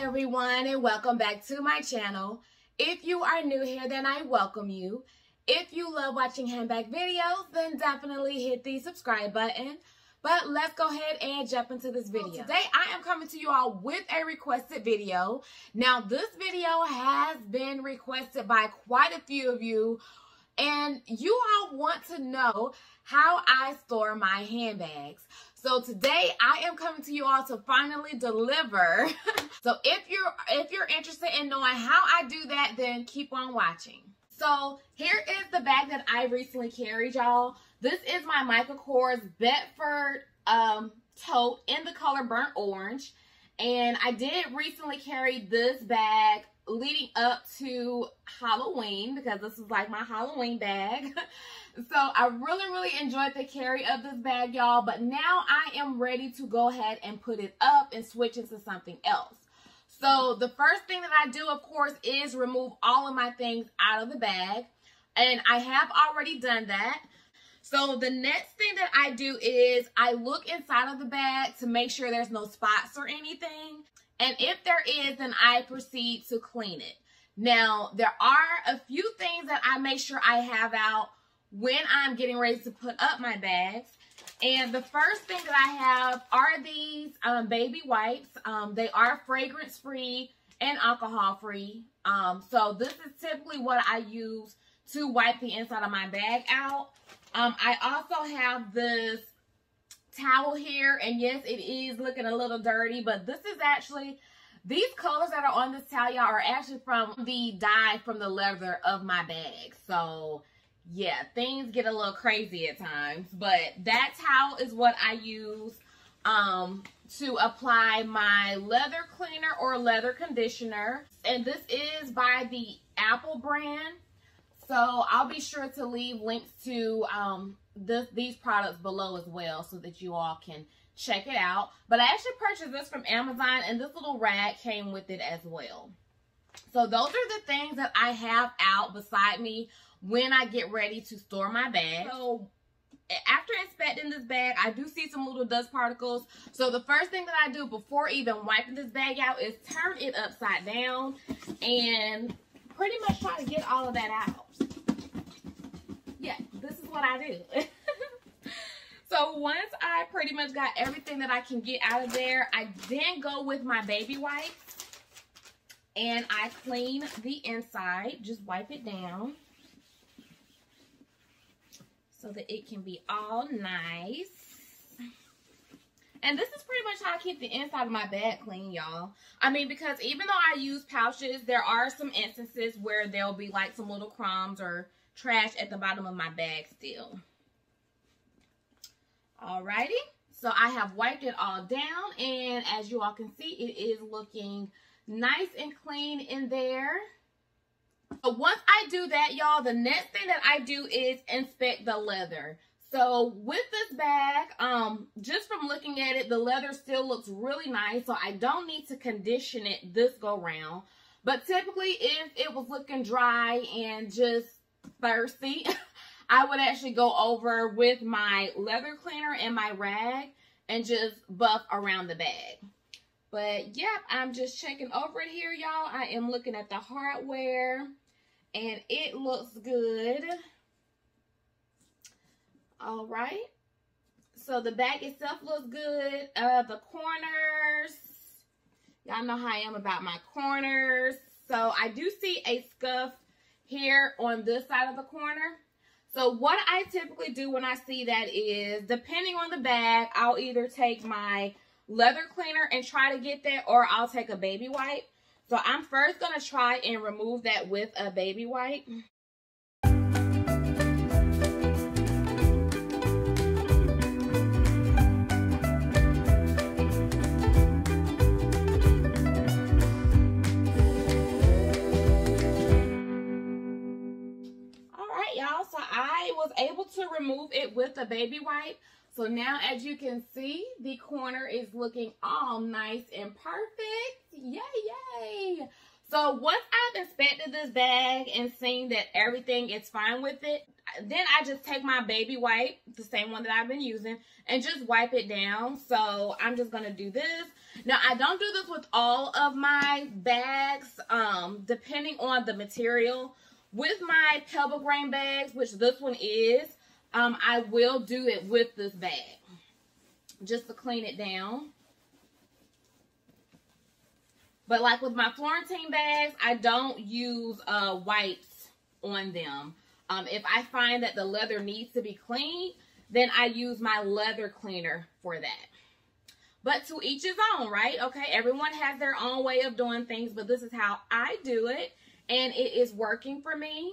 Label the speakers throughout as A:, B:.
A: everyone, and welcome back to my channel. If you are new here, then I welcome you. If you love watching handbag videos, then definitely hit the subscribe button. But let's go ahead and jump into this video. Today I am coming to you all with a requested video. Now this video has been requested by quite a few of you, and you all want to know how I store my handbags. So today I am coming to you all to finally deliver. So if you're interested in knowing how I do that, then keep on watching. So here is the bag that I recently carried, y'all. This is my Michael Kors Bedford tote in the color burnt orange. And I did recently carry this bag leading up to Halloween, because this is like my Halloween bag. So I really enjoyed the carry of this bag, y'all, but now I am ready to go ahead and put it up and switch into something else. So the first thing that I do, of course, is remove all of my things out of the bag, and I have already done that. So the next thing that I do is I look inside of the bag to make sure there's no spots or anything. And if there is, then I proceed to clean it. Now, there are a few things that I make sure I have out when I'm getting ready to put up my bags. And the first thing that I have are these baby wipes. They are fragrance-free and alcohol-free. So this is typically what I use to wipe the inside of my bag out. I also have this towel here, and yes, it is looking a little dirty, but this is actually, these colors that are on this towel, y'all, are actually from the dye from the leather of my bag. So yeah, things get a little crazy at times, but that towel is what I use to apply my leather cleaner or leather conditioner, and this is by the Apple brand. So I'll be sure to leave links to these products below as well, so that you all can check it out. But I actually purchased this from Amazon, and this little rag came with it as well. So those are the things that I have out beside me when I get ready to store my bag. So after inspecting this bag, I do see some little dust particles. So the first thing that I do before even wiping this bag out is turn it upside down and pretty much try to get all of that out. Yeah, this is what I do. So once I pretty much got everything that I can get out of there, I then go with my baby wipes and I clean the inside. Just wipe it down so that it can be all nice. And this is pretty much how I keep the inside of my bag clean, y'all. I mean, because even though I use pouches, there are some instances where there'll be like some little crumbs or trash at the bottom of my bag still. Alrighty, so I have wiped it all down, and as you all can see, it is looking nice and clean in there. So once I do that, y'all, the next thing that I do is inspect the leather. So with this bag, just from looking at it, the leather still looks really nice, so I don't need to condition it this go round. But typically, if it was looking dry and just thirsty, I would actually go over with my leather cleaner and my rag and just buff around the bag. But yep, I'm just checking over it here, y'all. I am looking at the hardware, and it looks good. All right, so the bag itself looks good. The corners, y'all know how I am about my corners. So I do see a scuff here on this side of the corner. So what I typically do when I see that is, depending on the bag, I'll either take my leather cleaner and try to get that, or I'll take a baby wipe. So I'm first going to try and remove that with a baby wipe. So I was able to remove it with a baby wipe. So now, as you can see, the corner is looking all nice and perfect. Yay, yay. So once I've inspected this bag and seen that everything is fine with it, then I just take my baby wipe, the same one that I've been using, and just wipe it down. So I'm just going to do this. Now, I don't do this with all of my bags, depending on the material. With my pebble grain bags, which this one is, I will do it with this bag, just to clean it down. But like with my Florentine bags, I don't use wipes on them. If I find that the leather needs to be cleaned, then I use my leather cleaner for that. But to each his own, right? Okay, everyone has their own way of doing things, but this is how I do it, and it is working for me.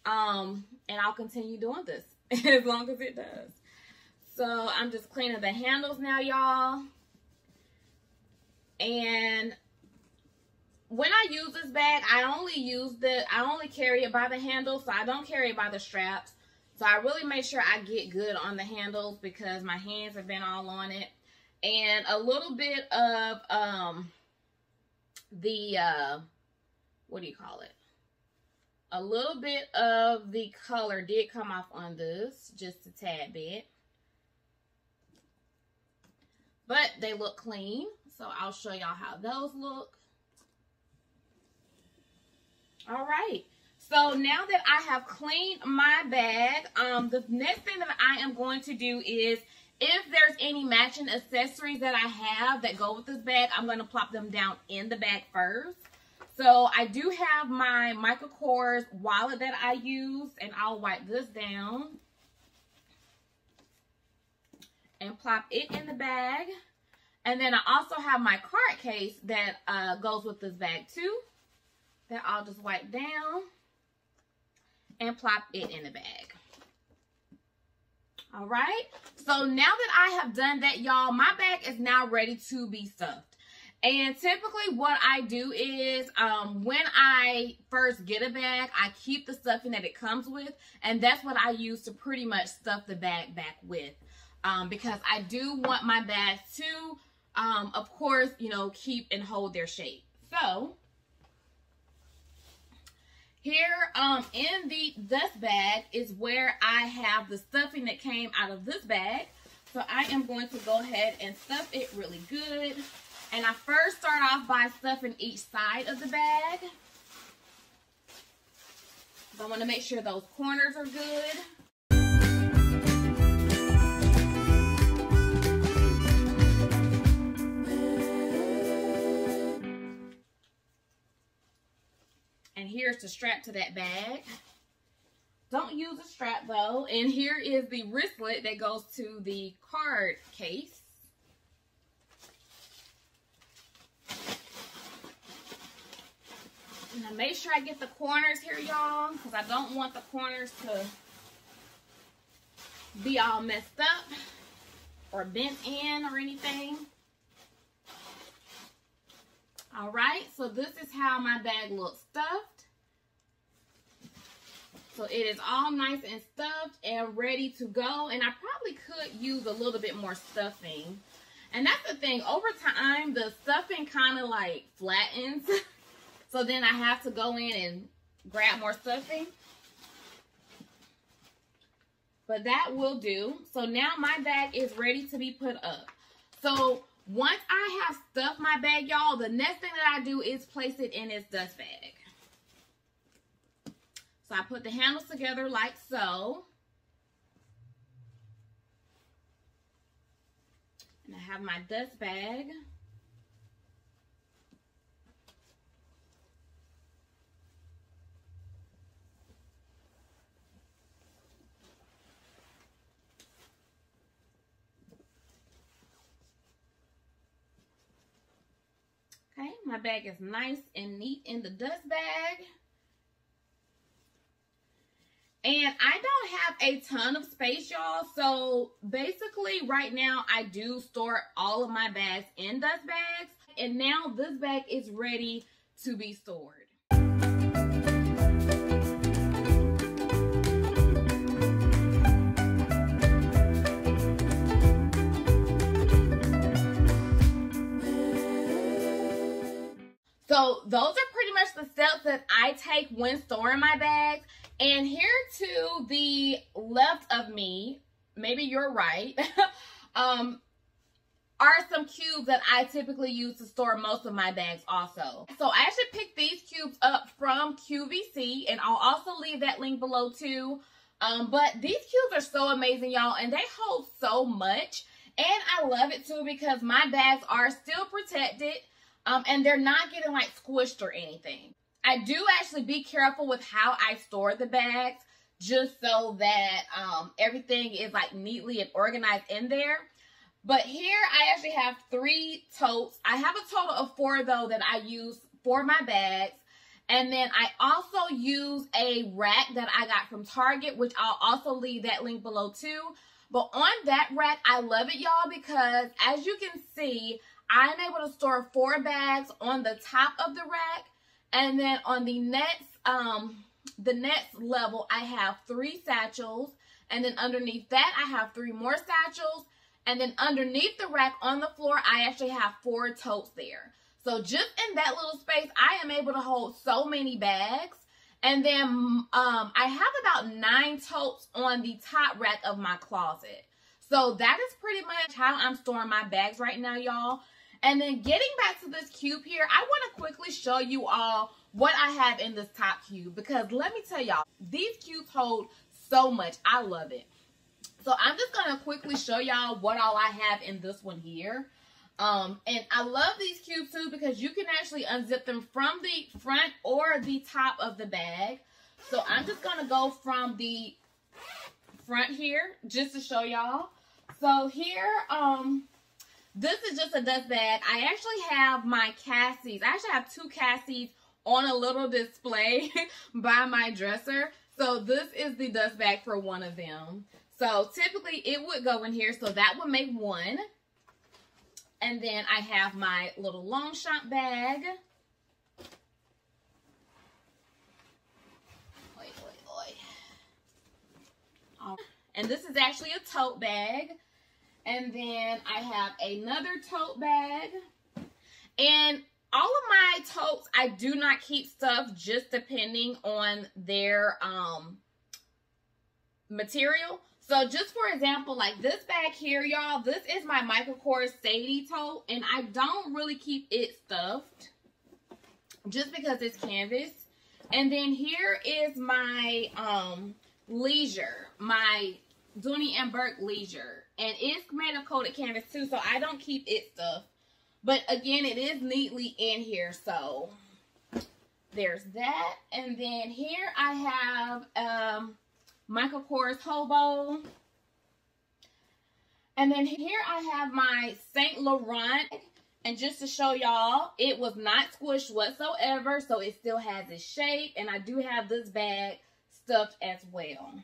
A: And I'll continue doing this as long as it does. So I'm just cleaning the handles now, y'all. And when I use this bag, I only carry it by the handle, so I don't carry it by the straps. So I really make sure I get good on the handles because my hands have been all on it. And a little bit of what do you call it? A little bit of the color did come off on this, just a tad bit. But they look clean, so I'll show y'all how those look. All right, so now that I have cleaned my bag, the next thing that I am going to do is, if there's any matching accessories that I have that go with this bag, I'm going to plop them down in the bag first. So I do have my Michael Kors wallet that I use, and I'll wipe this down and plop it in the bag. And then I also have my card case that goes with this bag too, that I'll just wipe down and plop it in the bag. All right, so now that I have done that, y'all, my bag is now ready to be stuffed. And typically what I do is when I first get a bag, I keep the stuffing that it comes with, and that's what I use to pretty much stuff the bag back with, because I do want my bags to, of course, you know, keep and hold their shape. So here in the dust bag is where I have the stuffing that came out of this bag. So I am going to go ahead and stuff it really good. And I first start off by stuffing each side of the bag. So I want to make sure those corners are good. And here's the strap to that bag. Don't use a strap though. And here is the wristlet that goes to the card case. Now make sure I get the corners here, y'all, because I don't want the corners to be all messed up or bent in or anything. All right, so this is how my bag looks stuffed. So it is all nice and stuffed and ready to go. And I probably could use a little bit more stuffing. And that's the thing, over time, the stuffing kind of like flattens. So then I have to go in and grab more stuffing. But that will do. So now my bag is ready to be put up. So once I have stuffed my bag, y'all, the next thing that I do is place it in its dust bag. So I put the handles together like so. And I have my dust bag. Okay, my bag is nice and neat in the dust bag. And I don't have a ton of space, y'all. So basically right now I do store all of my bags in dust bags. And now this bag is ready to be stored. So those are pretty much the steps that I take when storing my bags. And here to the left of me, maybe you're right, are some cubes that I typically use to store most of my bags also. So I actually picked these cubes up from QVC, and I'll also leave that link below too. But these cubes are so amazing, y'all, and they hold so much. And I love it too because my bags are still protected, and they're not getting like squished or anything. I do actually be careful with how I store the bags, just so that everything is like neatly and organized in there. But here I actually have 3 totes. I have a total of 4 though that I use for my bags. And then I also use a rack that I got from Target, which I'll also leave that link below too. But on that rack, I love it, y'all, because as you can see, I'm able to store 4 bags on the top of the rack. And then on the next level, I have 3 satchels. And then underneath that, I have 3 more satchels. And then underneath the rack on the floor, I actually have 4 totes there. So just in that little space, I am able to hold so many bags. And then I have about 9 totes on the top rack of my closet. So that is pretty much how I'm storing my bags right now, y'all. And then getting back to this cube here, I want to quickly show you all what I have in this top cube. Because let me tell y'all, these cubes hold so much. I love it. So I'm just going to quickly show y'all what all I have in this one here. And I love these cubes too because you can actually unzip them from the front or the top of the bag. So I'm just going to go from the front here just to show y'all. So here, this is just a dust bag. I actually have my Cassies. I actually have 2 Cassies on a little display by my dresser. So this is the dust bag for one of them. So typically it would go in here, so that would make 1. And then I have my little Longchamp bag. And this is actually a tote bag. And then I have another tote bag. And all of my totes, I do not keep stuff just depending on their material. So just for example, like this bag here, y'all, this is my Michael Kors Sadie tote, and I don't really keep it stuffed just because it's canvas. And then here is my Leisure, my Dooney & Bourke Leisure, and it's made of coated canvas too, so I don't keep it stuffed. But again, it is neatly in here, so there's that. And then here I have Michael Kors Hobo. And then here I have my Saint Laurent. And just to show y'all, it was not squished whatsoever, so it still has its shape. And I do have this bag stuffed as well.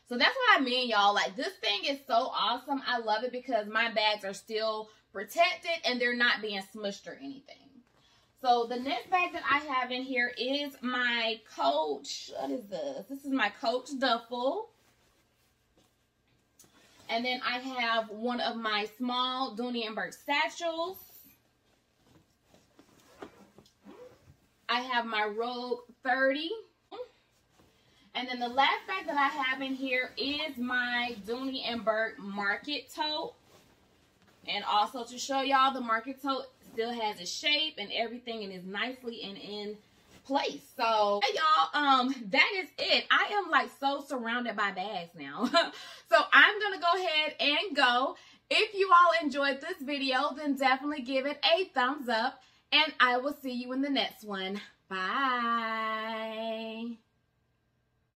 A: So that's what I mean, y'all. Like, this thing is so awesome. I love it because my bags are still protected and they're not being smushed or anything. So the next bag that I have in here is my Coach. What is this? This is my Coach duffel. And then I have one of my small Dooney & Bourke satchels. I have my Rogue 30. And then the last bag that I have in here is my Dooney & Bourke Market tote. And also to show y'all, the Market tote still has its shape and everything and is nicely and in place. So hey, y'all, that is it. I am like so surrounded by bags now. So I'm gonna go ahead and go. If you all enjoyed this video, then definitely give it a thumbs up, and I will see you in the next one. Bye.